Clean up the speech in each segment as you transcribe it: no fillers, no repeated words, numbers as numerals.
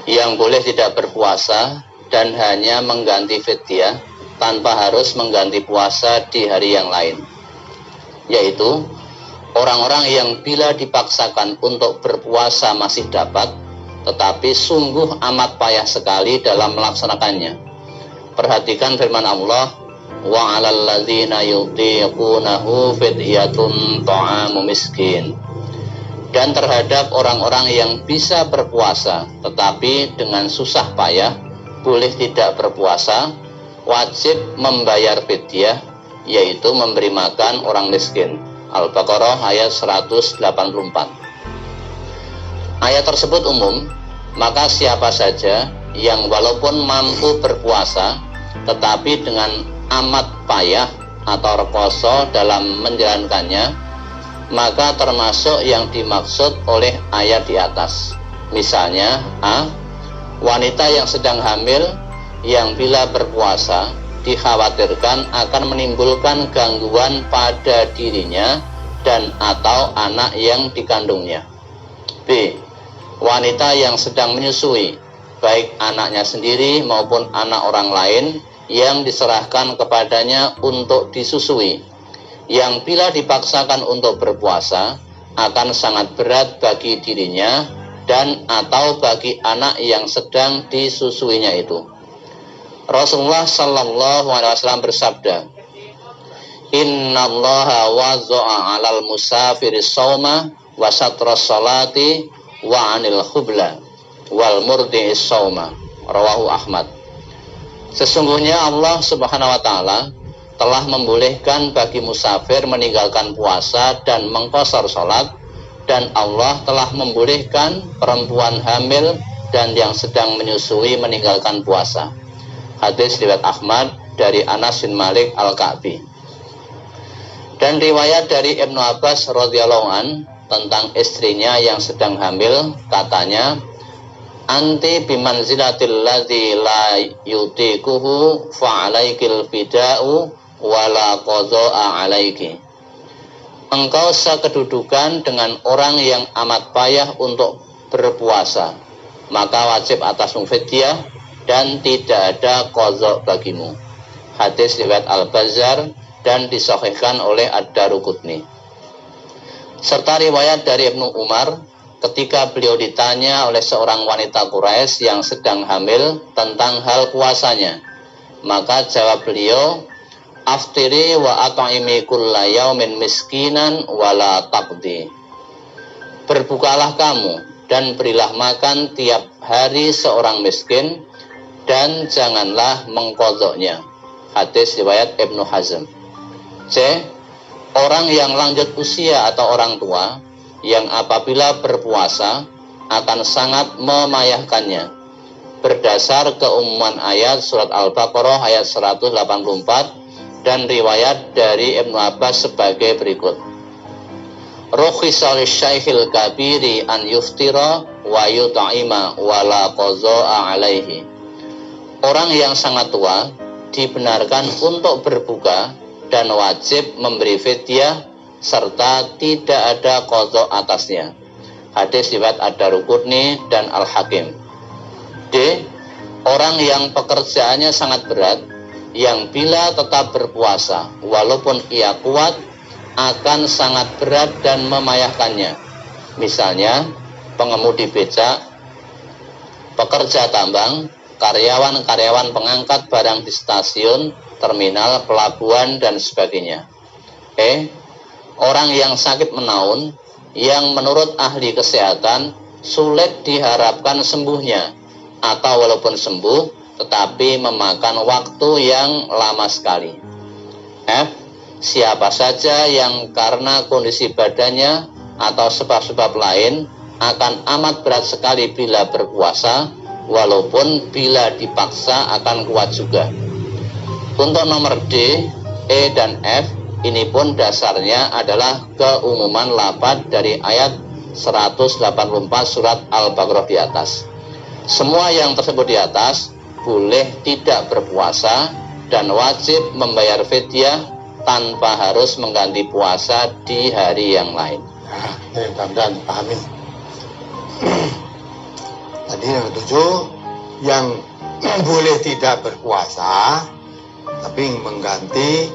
yang boleh tidak berpuasa dan hanya mengganti fidyah tanpa harus mengganti puasa di hari yang lain, yaitu orang-orang yang bila dipaksakan untuk berpuasa masih dapat, tetapi sungguh amat payah sekali dalam melaksanakannya. Perhatikan firman Allah, wa 'alal ladzina yutiqunahu fidyatun ta'amu miskin. Dan terhadap orang-orang yang bisa berpuasa tetapi dengan susah payah boleh tidak berpuasa, wajib membayar fidyah, yaitu memberi makan orang miskin. Al-Baqarah ayat 184. Ayat tersebut umum, maka siapa saja yang walaupun mampu berpuasa tetapi dengan amat payah atau rekoso dalam menjalankannya, maka termasuk yang dimaksud oleh ayat di atas. Misalnya, A. Wanita yang sedang hamil yang bila berpuasa dikhawatirkan akan menimbulkan gangguan pada dirinya dan atau anak yang dikandungnya. B. Wanita yang sedang menyusui, baik anaknya sendiri maupun anak orang lain yang diserahkan kepadanya untuk disusui, yang bila dipaksakan untuk berpuasa akan sangat berat bagi dirinya dan atau bagi anak yang sedang disusuinya itu. Rasulullah Shallallahu Alaihi Wasallam bersabda, Innallaha wazo'a 'alal musafiri shauma wa satras salati wa 'anil khubla wal murdi'is shauma. Rawahu Ahmad. Sesungguhnya Allah Subhanahu wa taala telah membolehkan bagi musafir meninggalkan puasa dan mengqashar salat, dan Allah telah membolehkan perempuan hamil dan yang sedang menyusui meninggalkan puasa. Hadis riwayat Ahmad dari Anas bin Malik Al-Ka'bi. Dan riwayat dari Ibnu Abbas radhiyallahu an tentang istrinya yang sedang hamil, katanya, anti bimanzilatil ladzi la yutikuhu fa'alaikil fida'u wala qadha'a alaiki. Engkau sekedudukan dengan orang yang amat payah untuk berpuasa, maka wajib atasmu fidyah dan tidak ada qadha bagimu. Hadis riwayat Al-Bazzar dan disahihkan oleh Ad-Daruqutni. Serta riwayat dari Ibnu Umar ketika beliau ditanya oleh seorang wanita Quraisy yang sedang hamil tentang hal puasanya, maka jawab beliau, aftiri wa at'imi kulla yaumin miskinan wala taqdi. Berbukalah kamu dan berilah makan tiap hari seorang miskin dan janganlah mengqadhanya. Hadis riwayat Ibnu Hazm. C. Orang yang lanjut usia atau orang tua yang apabila berpuasa akan sangat memayahkannya, berdasar keumuman ayat surat Al-Baqarah ayat 184 dan riwayat dari Ibnu Abbas sebagai berikut. Rukhisa lisyaikhil kabiri an yuftira wa yut'ima wala qadha'a alaihi. Orang yang sangat tua dibenarkan untuk berbuka dan wajib memberi fidyah serta tidak ada qadha atasnya. Hadis riwayat Ad-Daruqutni dan Al-Hakim. D. Orang yang pekerjaannya sangat berat, yang bila tetap berpuasa walaupun ia kuat akan sangat berat dan memayahkannya. Misalnya pengemudi becak, pekerja tambang, karyawan-karyawan pengangkat barang di stasiun, terminal, pelabuhan dan sebagainya. E. Orang yang sakit menaun yang menurut ahli kesehatan sulit diharapkan sembuhnya, atau walaupun sembuh tetapi memakan waktu yang lama sekali. F. Siapa saja yang karena kondisi badannya atau sebab-sebab lain akan amat berat sekali bila berpuasa, walaupun bila dipaksa akan kuat juga. Untuk nomor D, E, dan F, ini pun dasarnya adalah keumuman lafaz dari ayat 184 surat Al-Baqarah di atas. Semua yang tersebut di atas boleh tidak berpuasa dan wajib membayar fidyah tanpa harus mengganti puasa di hari yang lain. Nah, mudah-mudahan dipahamin. Tadi Jadi yang ketujuh, yang boleh tidak berpuasa tapi mengganti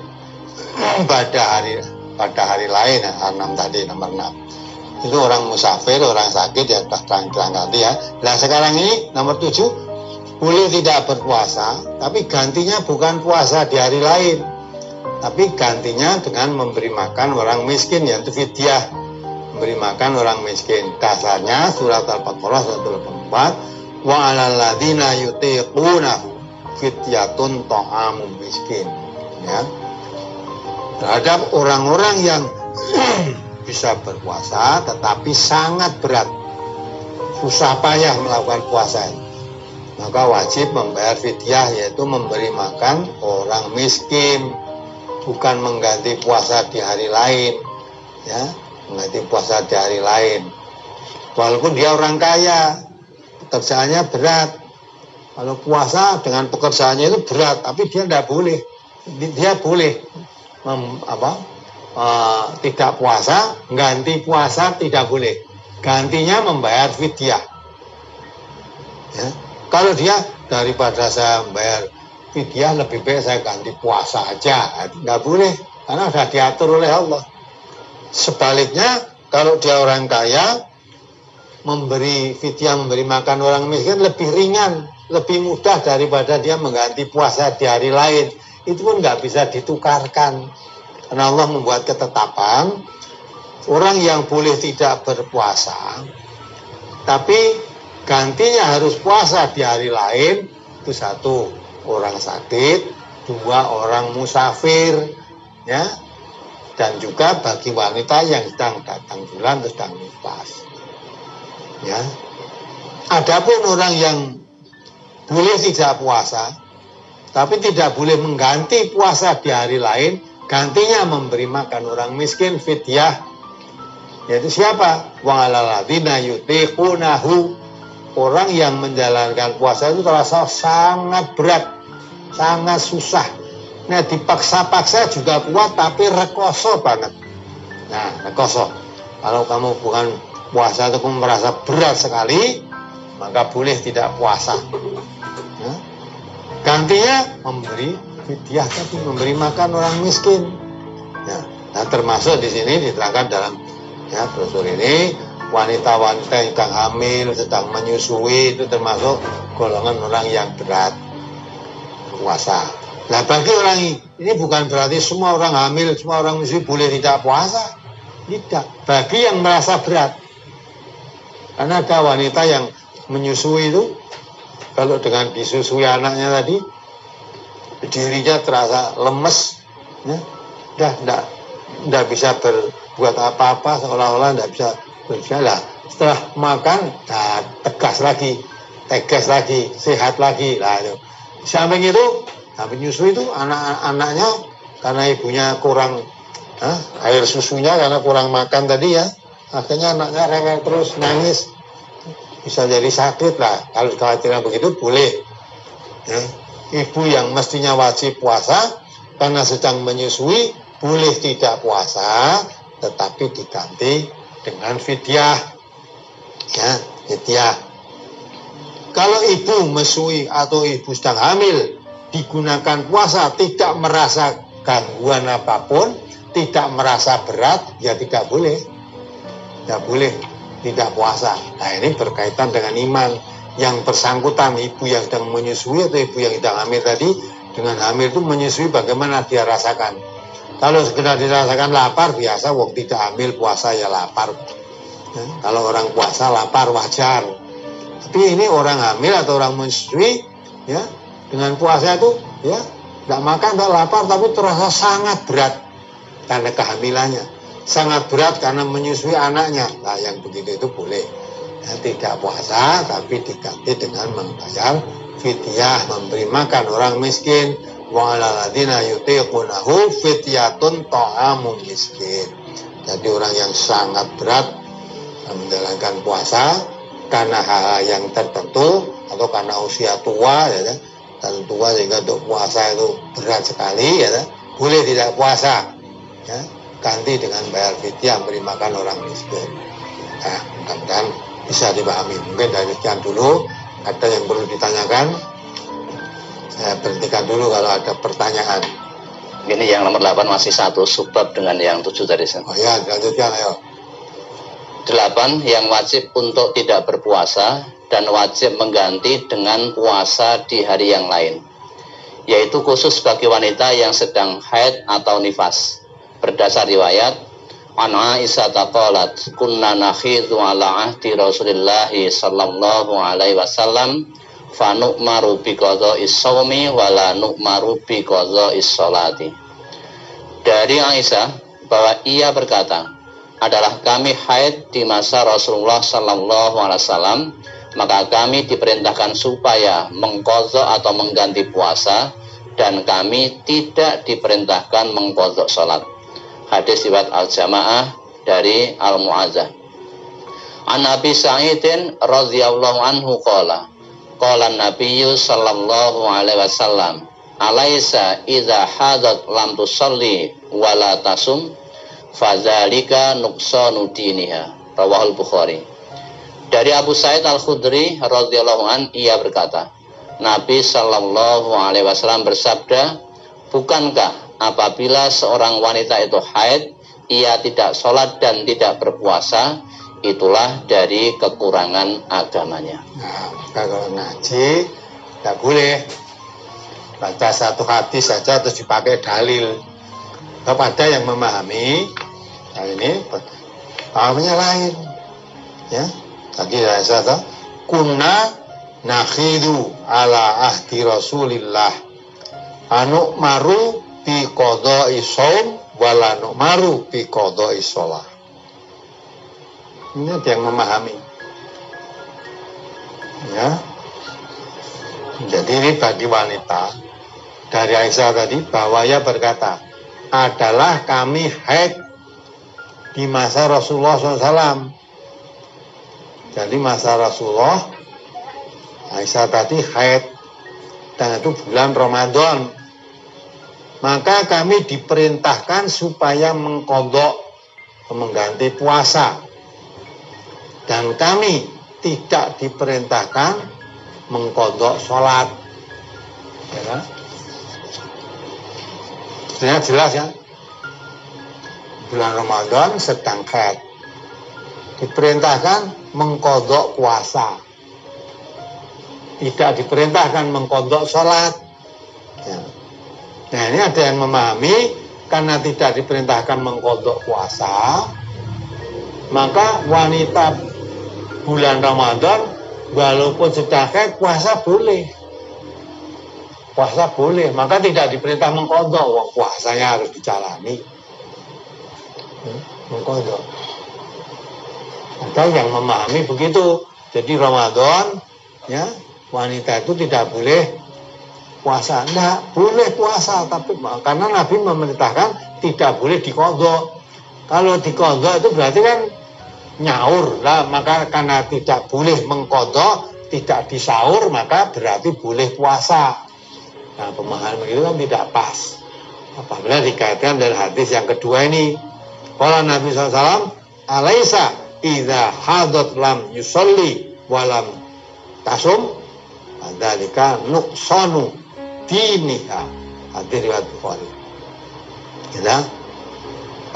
pada hari lain, enam tadi, nomor 6 itu orang musafir, orang sakit ya sudah terang ganti ya. Nah sekarang ini nomor 7, boleh tidak berpuasa tapi gantinya bukan puasa di hari lain, tapi gantinya dengan memberi makan orang miskin, yaitu fidyah, memberi makan orang miskin. Dasarnya surat Al-Baqarah 184, wa 'alal ladzina yutiqunahu fidyatun ta'amum miskin, ya, terhadap orang-orang yang bisa berpuasa tetapi sangat berat, susah payah melakukan puasa, maka wajib membayar fidyah, yaitu memberi makan orang miskin, bukan mengganti puasa di hari lain, ya, mengganti puasa di hari lain. Walaupun dia orang kaya, pekerjaannya berat. Kalau puasa dengan pekerjaannya itu berat, tapi dia tidak boleh. Dia boleh tidak puasa, ganti puasa tidak boleh. Gantinya membayar fidyah. Ya. Kalau dia daripada saya membayar fidyah, lebih baik saya ganti puasa aja, nggak boleh, karena sudah diatur oleh Allah. Sebaliknya, kalau dia orang kaya, memberi fidyah, memberi makan orang miskin lebih ringan, lebih mudah daripada dia mengganti puasa di hari lain. Itu pun nggak bisa ditukarkan, karena Allah membuat ketetapan orang yang boleh tidak berpuasa tapi gantinya harus puasa di hari lain, itu 1, orang sakit, 2, orang musafir, ya, dan juga bagi wanita yang sedang datang bulan atau sedang nifas, ya. Adapun orang yang boleh tidak puasa tapi tidak boleh mengganti puasa di hari lain, gantinya memberi makan orang miskin, fidyah, yaitu siapa? Wa 'alal ladzina yutiqunahu, orang yang menjalankan puasa itu terasa sangat berat, sangat susah. Nah, dipaksa-paksa juga kuat tapi rekoso banget. Nah, rekoso. Kalau kamu bukan puasa itu kamu merasa berat sekali, maka boleh tidak puasa. Nah, gantinya memberi fidyah tadi, memberi makan orang miskin. Nah, termasuk di sini diterangkan dalam brosur ini, wanita-wanita yang sedang hamil, sedang menyusui, itu termasuk golongan orang yang berat puasa. Nah, bagi orang ini bukan berarti semua orang hamil, semua orang menyusui boleh tidak puasa. Tidak. Bagi yang merasa berat. Karena ada wanita yang menyusui itu, kalau dengan disusui anaknya tadi, dirinya terasa lemes, ya, tidak bisa berbuat apa-apa, seolah-olah tidak bisa berjalan. Setelah makan, tegas lagi, sehat lagi. Nah, itu. Samping itu, habis nyusui itu anak-anaknya karena ibunya kurang air susunya, karena kurang makan tadi ya, akhirnya anaknya rewel terus, nangis, bisa jadi sakit lah. Kalau kekhawatiran begitu boleh, ya. Ibu yang mestinya wajib puasa karena sedang menyusui boleh tidak puasa, tetapi diganti dengan fidyah, ya, fidyah. Kalau ibu menyusui atau ibu sedang hamil digunakan puasa, tidak merasa gangguan apapun, tidak merasa berat, ya tidak boleh, tidak puasa. Nah, ini berkaitan dengan iman. Yang bersangkutan, ibu yang sedang menyusui atau ibu yang sedang hamil tadi, dengan hamil itu menyusui bagaimana dia rasakan. Kalau sekedar dirasakan lapar, biasa, waktu tidak hamil puasa ya lapar. Ya, kalau orang puasa lapar wajar. Tapi ini orang hamil atau orang menyusui, ya, dengan puasa itu, ya, tidak makan, tidak lapar, tapi terasa sangat berat karena kehamilannya, sangat berat karena menyusui anaknya. Nah, yang begitu itu boleh. Tidak puasa tapi diganti dengan membayar fidyah, memberi makan orang miskin. Wa 'alal ladzina yutiqunahu fidyatun ta'amum miskin. Jadi orang yang sangat berat menjalankan puasa karena hal yang tertentu atau karena usia tua, ya, terlalu tua sehingga untuk puasa itu berat sekali, ya, boleh tidak puasa, ya, ganti dengan bayar fidyah, beri makan orang miskin. Nah, mudah-mudahan bisa dipahami. Mungkin dari sekian dulu. ada yang perlu ditanyakan? Saya berhentikan dulu kalau ada pertanyaan. Ini yang nomor 8 masih satu subbab dengan yang 7 tadi. Oh ya, lanjutkan ayo. 8 yang wajib untuk tidak berpuasa dan wajib mengganti dengan puasa di hari yang lain, yaitu khusus bagi wanita yang sedang haid atau nifas. Berdasar riwayat an Aisyah qalat kunna nakhidhu ala ahdi Rasulillah sallallahu alaihi wasallam fa nu'maru bi qadha'is shaumi wa la nu'maru bi qadha'is sholati. Dari Aisyah bahwa ia berkata, adalah kami haid di masa Rasulullah sallallahu alaihi wasallam, maka kami diperintahkan supaya mengqadha atau mengganti puasa, dan kami tidak diperintahkan mengqadha salat. Hadis riwayat Al-Jamaah dari Al-Mu'azzah. An Abi Sa'idin radhiyallahu anhu qala Nabiyyu sallallahu alaihi wasallam, alaisa idza hadat lam tusalli wa la tasum fadzalika nuqsanu diniha. Rawahul Bukhari. Dari Abu Sa'id Al-Khudri radhiyallahu an, ia berkata, Nabi sallallahu alaihi wasallam bersabda, bukankah apabila seorang wanita itu haid, ia tidak sholat dan tidak berpuasa, itulah dari kekurangan agamanya. Nah, kalau ngaji tidak boleh baca satu hadis saja terus dipakai dalil. Kepada yang memahami, nah ini pahamnya lain, ya. Tadi saya kata, kunna nakhidu ala ahdi Rasulillah anu maru bi qadha'i shaum wala nu'maru bi qadha'i shalah. Ini ada yang memahami, ya. Jadi ini bagi wanita dari Aisyah tadi bahwa ia berkata, adalah kami haid di masa Rasulullah SAW. Jadi masa Rasulullah, Aisyah tadi haid, dan itu bulan Ramadan. Maka kami diperintahkan supaya mengqadha, mengganti puasa. Dan kami tidak diperintahkan mengqadha sholat. Ya. Sebenarnya jelas ya. Bulan Ramadan sedang haid, diperintahkan mengqadha puasa, tidak diperintahkan mengqadha sholat, ya. Nah ini ada yang memahami karena tidak diperintahkan mengqadha puasa, maka wanita bulan Ramadan walaupun sudah haid puasa boleh, maka tidak diperintah mengqadha. Wong puasanya harus dijalani, mengqadha. Ada yang memahami begitu. Jadi Ramadan, ya, wanita itu tidak boleh puasa. Tidak boleh puasa, tapi karena Nabi memerintahkan tidak boleh diqadha. Kalau diqadha itu berarti kan nyaur lah, maka karena tidak boleh mengqadha, tidak disaur, maka berarti boleh puasa. Nah, pemahaman begitu kan tidak pas. Apabila dikaitkan dengan hadis yang kedua ini, kalau Nabi SAW, alaisa idza hadat lam yusalli walam tasum dzalika nuqsanu diniha. Hadis riwayat Bukhari. Ya,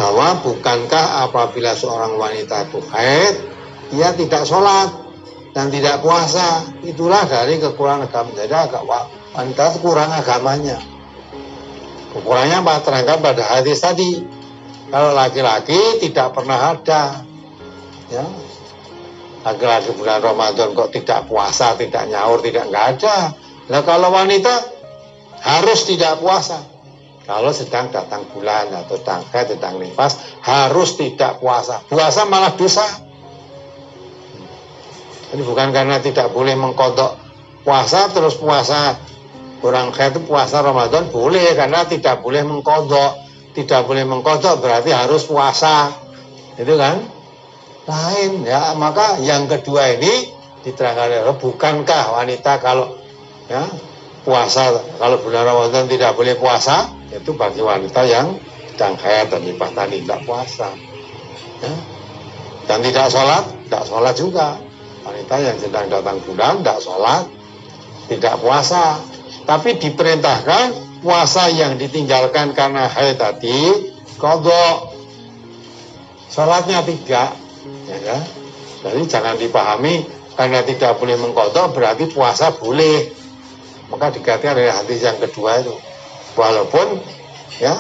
bahwa bukankah apabila seorang wanita itu haid, ia tidak sholat dan tidak puasa, itulah dari kekurangan agama. Jadi agak wanita itu kurang agamanya. Kekurangannya apa? Terangkan pada hadis tadi. Kalau laki-laki tidak pernah ada, ya, laki-laki bulan Ramadan kok tidak puasa, tidak nyaur, nggak ada. Nah kalau wanita harus tidak puasa. Kalau sedang datang bulan atau sedang nifas harus tidak puasa. Puasa malah dosa. Ini bukan karena tidak boleh mengqadha puasa terus puasa. Orang haid itu puasa Ramadan boleh karena tidak boleh mengqadha. Tidak boleh mengqadha berarti harus puasa. Itu kan lain, ya. Maka yang kedua ini diterangkan, bukankah wanita kalau, ya, puasa, kalau bulan Ramadan tidak boleh puasa, itu bagi wanita yang sedang haid dan nifas tadi tidak puasa, ya. Dan tidak sholat juga. Wanita yang sedang datang bulan tidak sholat, tidak puasa. Tapi diperintahkan puasa yang ditinggalkan karena haid tadi qadha, sholatnya tidak, ya kan? Jadi jangan dipahami karena tidak boleh mengqadha berarti puasa boleh. Maka diganti dari hadis yang kedua itu, walaupun ya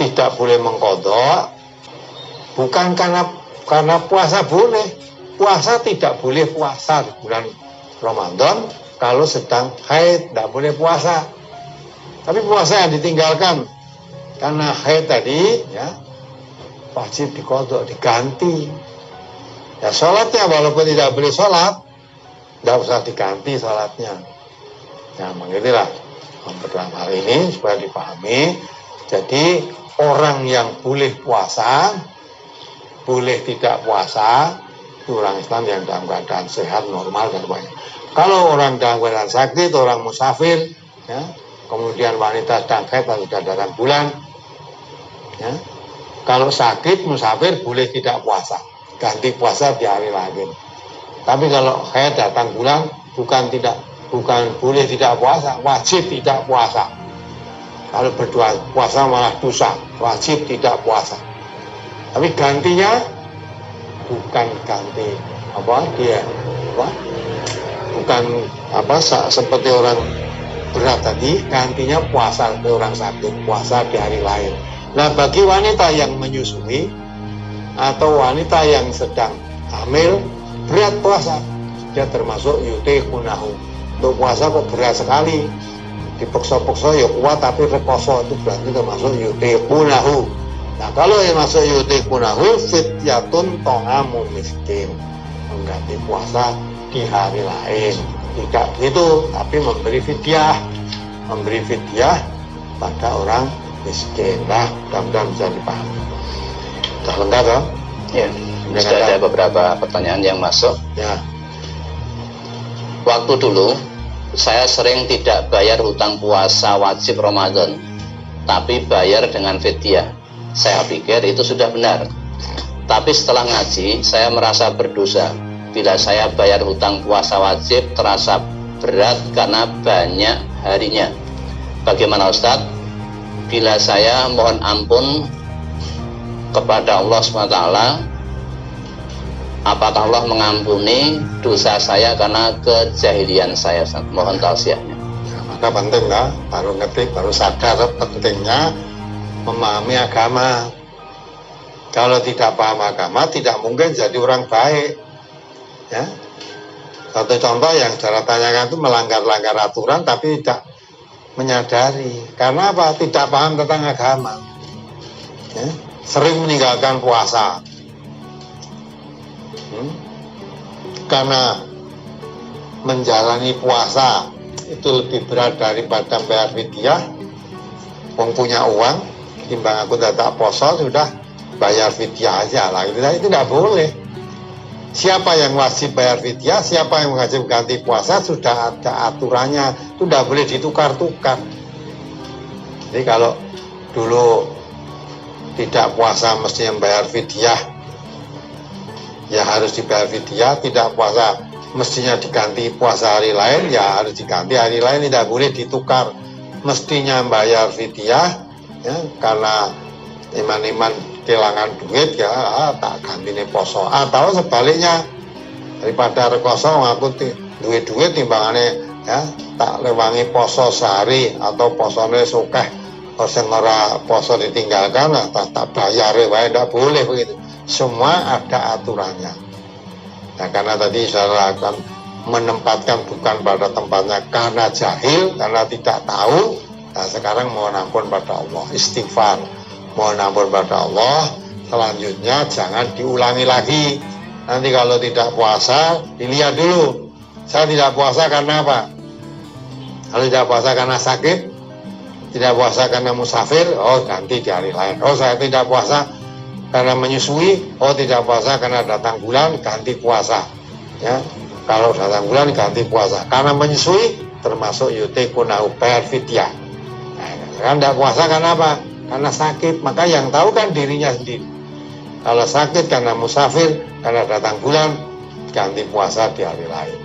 tidak boleh mengqadha bukan karena puasa boleh. Puasa tidak boleh puasa di bulan Ramadan kalau sedang haid, tidak boleh puasa. Tapi puasa yang ditinggalkan karena haid tadi ya wajib diqadha, diganti. Ya sholatnya walaupun tidak boleh sholat, tidak usah diganti sholatnya. Nah beginilah dalam hal ini supaya dipahami. Jadi orang yang boleh puasa, boleh tidak puasa, itu orang Islam yang dalam keadaan sehat, normal dan banyak. Kalau orang dalam keadaan sakit, orang musafir, ya, kemudian wanita sedang haid atau sudah datang bulan, ya, kalau sakit musafir boleh tidak puasa, ganti puasa di hari lain. Tapi kalau haid datang bulan bukan boleh tidak puasa, wajib tidak puasa. Kalau berdua puasa malah dosa, wajib tidak puasa. Tapi gantinya bukan ganti seperti orang berat tadi, gantinya puasa seperti orang sakit, puasa di hari lain. Nah bagi wanita yang menyusui atau wanita yang sedang hamil berat puasa, dia termasuk yutikunahu. Untuk puasa kok berat sekali, dipeksa-peksa ya kuat tapi rekoso, itu berarti termasuk yutikunahu. Nah kalau yang masuk yutikunahu fidyatun ta'amu miskin, mengganti puasa di hari lain. Tidak begitu, tapi memberi fidyah pada orang miskin. Nah mudah-mudahan bisa dipahami. Sudah lengkap ya? Ya, sudah ada beberapa pertanyaan yang masuk. Ya. Waktu dulu saya sering tidak bayar hutang puasa wajib Ramadan, tapi bayar dengan fidyah. Saya pikir itu sudah benar. Tapi setelah ngaji, saya merasa berdosa. Bila saya bayar hutang puasa wajib, terasa berat karena banyak harinya. Bagaimana Ustadz? Bila saya mohon ampun kepada Allah SWT, apakah Allah mengampuni dosa saya karena kejahilian saya? Ustadz, mohon tausiahnya. Maka penting lah, baru ngetik, baru sadar pentingnya memahami agama. Kalau tidak paham agama, tidak mungkin jadi orang baik. Ya, satu contoh yang saudara tanyakan itu melanggar-langgar aturan tapi tidak menyadari. Karena apa? Tidak paham tentang agama. Ya, sering meninggalkan puasa. Karena menjalani puasa itu lebih berat daripada bayar fidyah. Wong punya uang, timbang aku tak poso sudah bayar fidyah aja lah. Itu tidak boleh. Siapa yang wajib bayar fidyah, siapa yang wajib ganti puasa sudah ada aturannya, itu tidak boleh ditukar-tukar. Jadi kalau dulu tidak puasa mesti membayar fidyah, ya harus dibayar fidyah. Tidak puasa mestinya diganti puasa hari lain, ya harus diganti hari lain, tidak boleh ditukar. Mestinya bayar fidyah, ya, karena iman-iman kehilangan duit ya tak ganti nih poso, atau sebaliknya daripada rekoso aku duit timbangannya ya tak lewangi poso sehari atau posone sukeh sing ora poso ditinggalkan tak bayar wae, tidak boleh begitu. Semua ada aturannya. Nah karena tadi saya akan menempatkan bukan pada tempatnya karena jahil, karena tidak tahu. Nah sekarang mohon ampun pada Allah, istighfar, mohon ampun pada Allah. Selanjutnya jangan diulangi lagi. Nanti kalau tidak puasa dilihat dulu, saya tidak puasa karena apa. Kalau tidak puasa karena sakit, tidak puasa karena musafir, oh ganti di hari lain. Oh saya tidak puasa karena menyusui, oh tidak puasa karena datang bulan, ganti puasa. Ya, kalau datang bulan ganti puasa. Karena menyusui termasuk yutikunahu, bayar fidyah. Nah, kan tidak puasa karena apa? Karena sakit. Maka yang tahu kan dirinya sendiri. Kalau sakit karena musafir, karena datang bulan, ganti puasa di hari lain.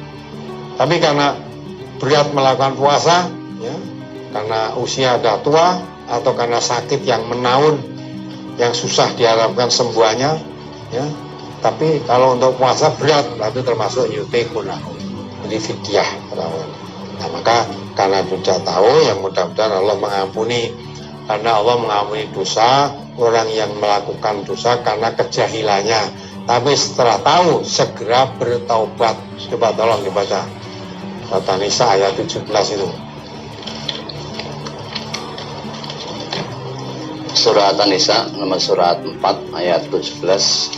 Tapi karena berat melakukan puasa, ya, karena usia sudah tua atau karena sakit yang menaun, yang susah diharapkan sembuhnya, ya. Tapi kalau untuk puasa berat, berarti termasuk yutikuna, jadi fidyah. Nah, maka karena sudah tahu, yang mudah-mudahan Allah mengampuni, karena Allah mengampuni dosa orang yang melakukan dosa karena kejahilannya. Tapi setelah tahu, segera bertaubat. Coba tolong dibaca Surat An-Nisa ayat 17 itu. Surat An-Nisa nomor surat 4 ayat 17.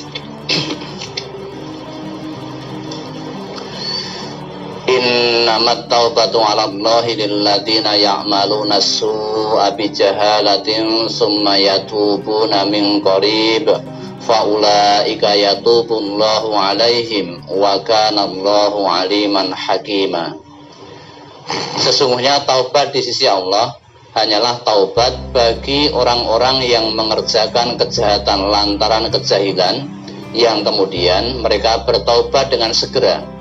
Innamat taubatu 'ala Allahi lilladzina ya'maluna as-su'a bi jahalatin tsumma yatubuna min qarib faulaika yatubullahu 'alaihim wa kana Allahu 'aliman hakima. Sesungguhnya taubat di sisi Allah hanyalah taubat bagi orang-orang yang mengerjakan kejahatan lantaran kejahilan, yang kemudian mereka bertaubat dengan segera.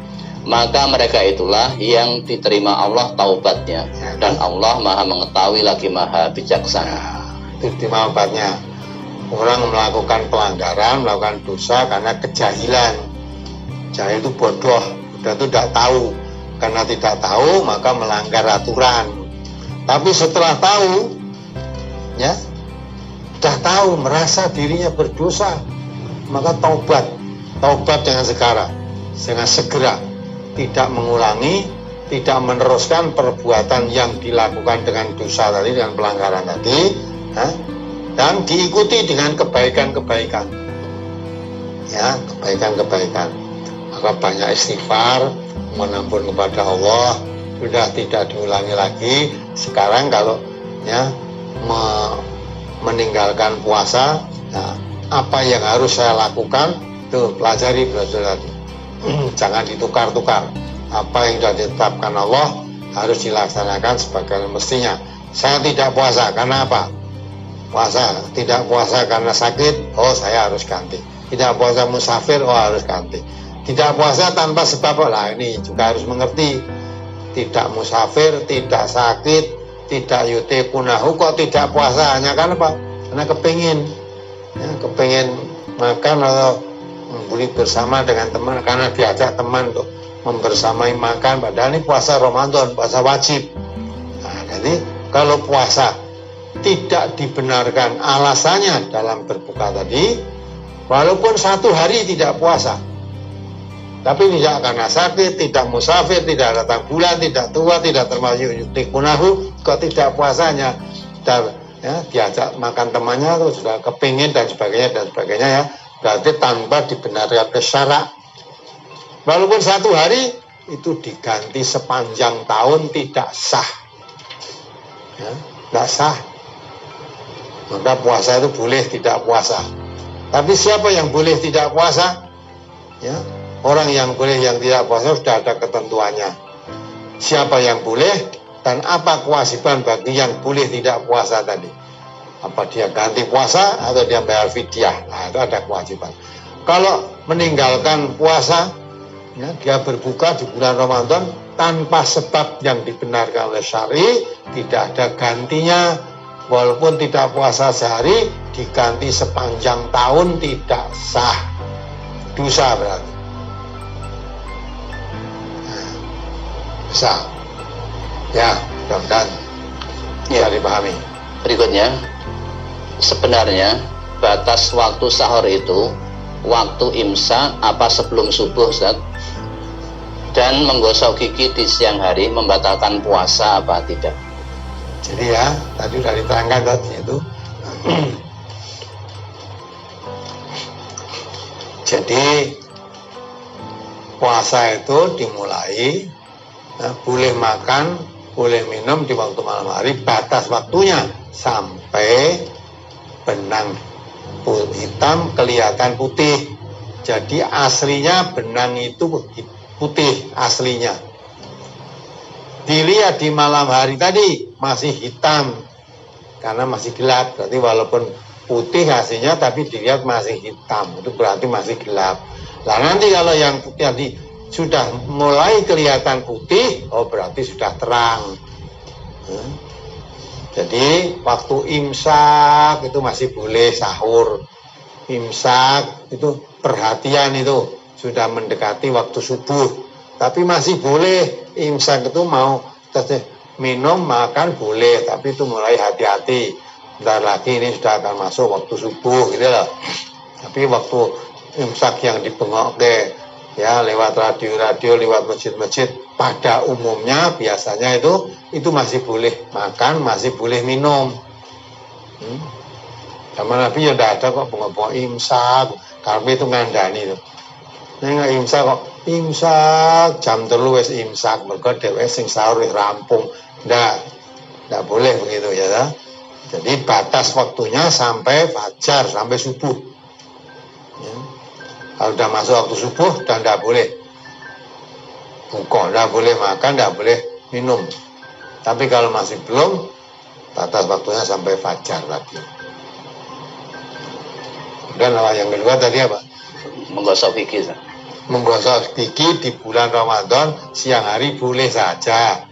Maka mereka itulah yang diterima Allah taubatnya, dan Allah maha mengetahui lagi maha bijaksana. Itu taubatnya. Orang melakukan pelanggaran, melakukan dosa karena kejahilan. Jahil itu bodoh, bodoh itu tidak tahu. Karena tidak tahu maka melanggar aturan. Tapi setelah tahu, ya, sudah tahu, merasa dirinya berdosa, maka taubat dengan segera, tidak mengulangi, tidak meneruskan perbuatan yang dilakukan dengan dosa tadi, dengan pelanggaran tadi, ya, dan diikuti dengan kebaikan-kebaikan, ya, kebaikan-kebaikan. Maka banyak istighfar, menampun kepada Allah, sudah tidak diulangi lagi. Sekarang kalau, ya, meninggalkan puasa, nah, apa yang harus saya lakukan, tuh pelajari tadi. Jangan ditukar-tukar. Apa yang sudah ditetapkan Allah harus dilaksanakan sebagaimana mestinya. Saya tidak puasa karena apa? Tidak puasa karena sakit, oh saya harus ganti. Tidak puasa musafir, oh harus ganti. Tidak puasa tanpa sebab, lah ini juga harus mengerti. Tidak musafir, tidak sakit, tidak yutikunahu, kok tidak puasa hanya karena apa? Karena kepingin, ya, kepingin makan atau membeli bersama dengan teman, karena diajak teman untuk membersamai makan, padahal ini puasa Ramadan, puasa wajib. Nah, jadi kalau puasa tidak dibenarkan alasannya dalam berbuka tadi, walaupun 1 hari tidak puasa, tapi tidak karena sakit, tidak musafir, tidak datang bulan, tidak tua, tidak termasuk yutikunahu, kok tidak puasanya, ya, diajak makan temannya, tuh sudah kepingin dan sebagainya, ya, berarti tanpa dibenarkan syarak. Walaupun 1 hari itu diganti sepanjang tahun tidak sah, ya, tidak sah. Maka puasa itu boleh tidak puasa. Tapi siapa yang boleh tidak puasa? Ya, orang yang boleh, yang tidak puasa sudah ada ketentuannya. Siapa yang boleh dan apa kewajiban bagi yang boleh tidak puasa tadi? Apa dia ganti puasa atau dia bayar fidyah? Nah, itu ada kewajiban. Kalau meninggalkan puasa, ya, dia berbuka di bulan Ramadan tanpa sebab yang dibenarkan oleh syari, tidak ada gantinya. Walaupun tidak puasa sehari, diganti sepanjang tahun tidak sah, dosa berarti. Nah, dosa. Ya, mudah-mudahan bisa dipahami. Berikutnya, sebenarnya batas waktu sahur itu waktu imsak apa sebelum subuh, Ustaz? Dan menggosok gigi di siang hari membatalkan puasa apa tidak? Jadi, ya, tadi sudah diterangkan tadi itu. Jadi puasa itu dimulai, nah, boleh makan, boleh minum di waktu malam hari, batas waktunya sampai benang hitam kelihatan putih. Jadi aslinya benang itu putih aslinya. Dilihat di malam hari tadi masih hitam karena masih gelap, berarti walaupun putih hasilnya tapi dilihat masih hitam, itu berarti masih gelap. Nah nanti kalau yang putih tadi sudah mulai kelihatan putih, oh berarti sudah terang. Jadi waktu imsak itu masih boleh sahur. Imsak itu perhatian itu sudah mendekati waktu subuh. Tapi masih boleh imsak itu mau minum makan boleh, tapi itu mulai hati-hati. Bentar lagi ini sudah akan masuk waktu subuh gitu loh. Tapi waktu imsak yang dibengok ya lewat radio-radio, lewat masjid-masjid, pada umumnya biasanya itu masih boleh makan, masih boleh minum. Zaman Nabi ya tidak ada kok bengok-bengok imsak, kami itu ngandani itu. Ini nggak imsak kok, imsak jam 3 wis imsak, mereka dheweke sing sahur wis rampung. Tidak boleh begitu ya. Jadi batas waktunya sampai fajar, sampai subuh. Ya. Kalau sudah masuk waktu subuh, dan tidak boleh buka, tidak boleh makan, tidak boleh minum. Tapi kalau masih belum, batas waktunya sampai fajar lagi. Dan yang kedua tadi apa? Menggosok gigi. Menggosok gigi di bulan Ramadan siang hari boleh saja.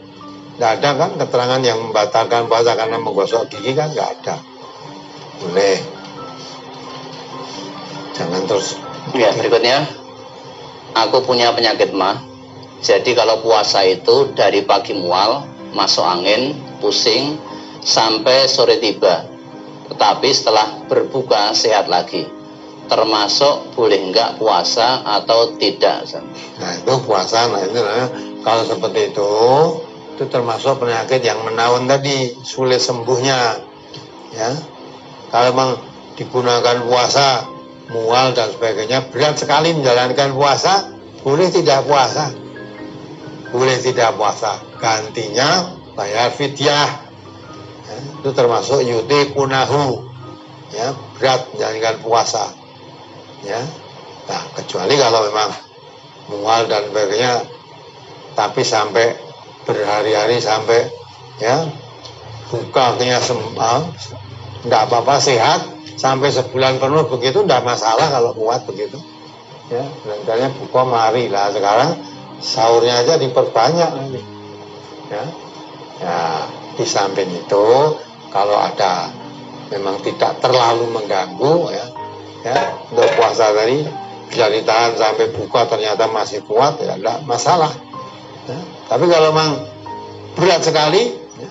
Tidak ada kan keterangan yang membatalkan puasa karena menggosok gigi kan nggak ada. Boleh. Jangan terus. Ya, berikutnya, aku punya penyakit mah. Jadi kalau puasa itu dari pagi mual, masuk angin, pusing, sampai sore tiba. Tetapi setelah berbuka sehat lagi. Termasuk boleh enggak puasa atau tidak? Nah itu puasa, kalau seperti itu termasuk penyakit yang menaun tadi, sulit sembuhnya. Ya, kalau memang digunakan puasa mual dan sebagainya, berat sekali menjalankan puasa, boleh tidak puasa, boleh tidak puasa, gantinya bayar fidyah. Ya, itu termasuk yutikunahu, ya, berat menjalankan puasa. Ya, nah kecuali kalau memang mual dan sebagainya, tapi sampai berhari-hari sampai ya buka artinya tidak apa-apa, sehat sampai sebulan penuh begitu, tidak masalah kalau kuat begitu. Ya, misalnya buka mari lah, sekarang sahurnya aja diperbanyak nanti. Ya, ya di samping itu kalau ada memang tidak terlalu mengganggu ya untuk puasa tadi bisa ditahan sampai buka ternyata masih kuat, ya tidak masalah. Ya, tapi kalau memang berat sekali, ya,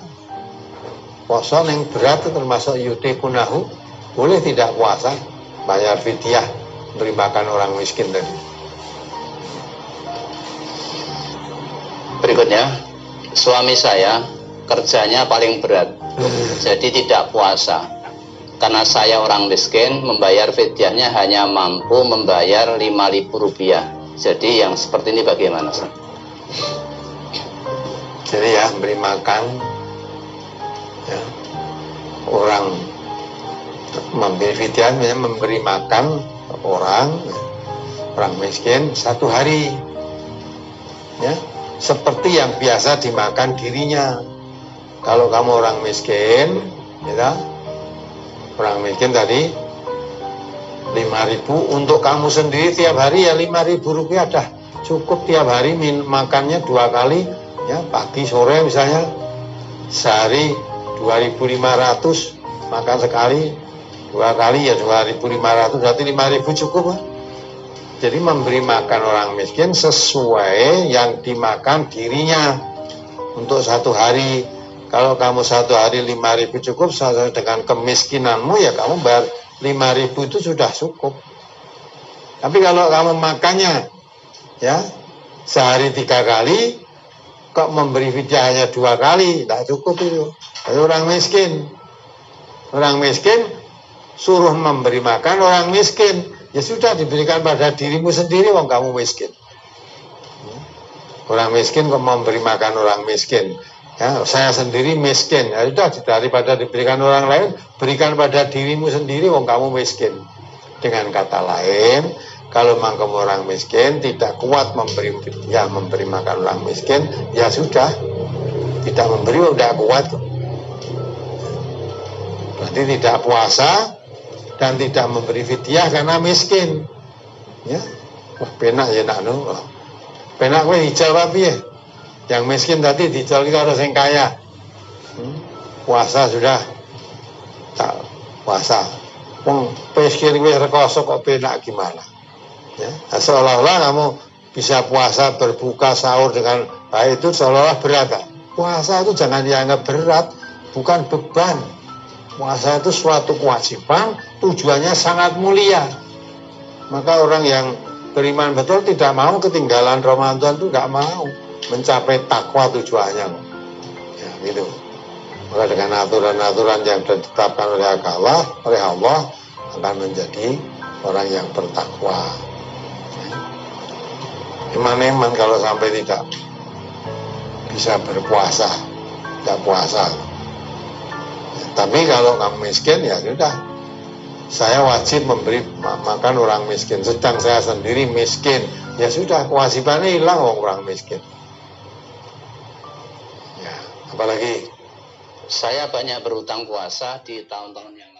puasa yang berat itu termasuk yutikunahu, boleh tidak puasa, bayar fidyah, beri makan orang miskin tadi. Berikutnya, suami saya kerjanya paling berat, jadi tidak puasa. Karena saya orang miskin, membayar fidyahnya hanya mampu membayar Rp5.000. Jadi yang seperti ini bagaimana, Ustaz? Jadi ya, beri makan ya, orang memberi fidyah, memberi makan orang miskin 1 hari, ya, seperti yang biasa dimakan dirinya. Kalau kamu orang miskin, ya, orang miskin tadi 5.000 untuk kamu sendiri tiap hari, ya Rp5.000 dah cukup tiap hari makannya 2 kali, ya, pagi sore misalnya, sehari 2.500, makan sekali 2 kali ya 2.500, berarti 5.000 cukup. Jadi memberi makan orang miskin sesuai yang dimakan dirinya untuk 1 hari. Kalau kamu 1 hari 5.000 cukup, sesuai dengan kemiskinanmu, ya kamu bayar 5.000 itu sudah cukup. Tapi kalau kamu makannya ya sehari 3 kali, kok memberi fidyah hanya 2 kali, tidak cukup itu. Jadi orang miskin suruh memberi makan orang miskin, ya sudah diberikan pada dirimu sendiri, wong kamu miskin. Orang miskin kok memberi makan orang miskin, ya saya sendiri miskin, ya sudah, daripada diberikan orang lain, berikan pada dirimu sendiri, wong kamu miskin. Dengan kata lain, kalau memang kamu orang miskin tidak kuat memberi makan orang miskin, ya sudah, tidak memberi, udah kuat. Berarti tidak puasa dan tidak memberi fidyah karena miskin. Ya, Wah, penak ya nak nu. Penak kowe hijau apa piye? Yang miskin tadi dijol karo sing kaya. Puasa sudah tak puasa. Wong miskin kowe rekoso kok penak gimana? Ya, seolah-olah kamu bisa puasa berbuka sahur dengan baik itu seolah-olah berat. Puasa itu jangan dianggap berat, bukan beban. Puasa itu suatu kewajiban, tujuannya sangat mulia. Maka orang yang beriman betul tidak mau ketinggalan Ramadan itu nggak mau mencapai takwa tujuannya. Ya, gitu. Maka dengan aturan-aturan yang ditetapkan oleh Allah akan menjadi orang yang bertakwa. Iman kalau sampai tidak bisa berpuasa, tidak puasa. Tapi kalau kamu miskin ya sudah, saya wajib memberi makan orang miskin. Sedang saya sendiri miskin, ya sudah kewajibannya hilang orang miskin. Ya, apalagi saya banyak berhutang puasa di tahun-tahun yang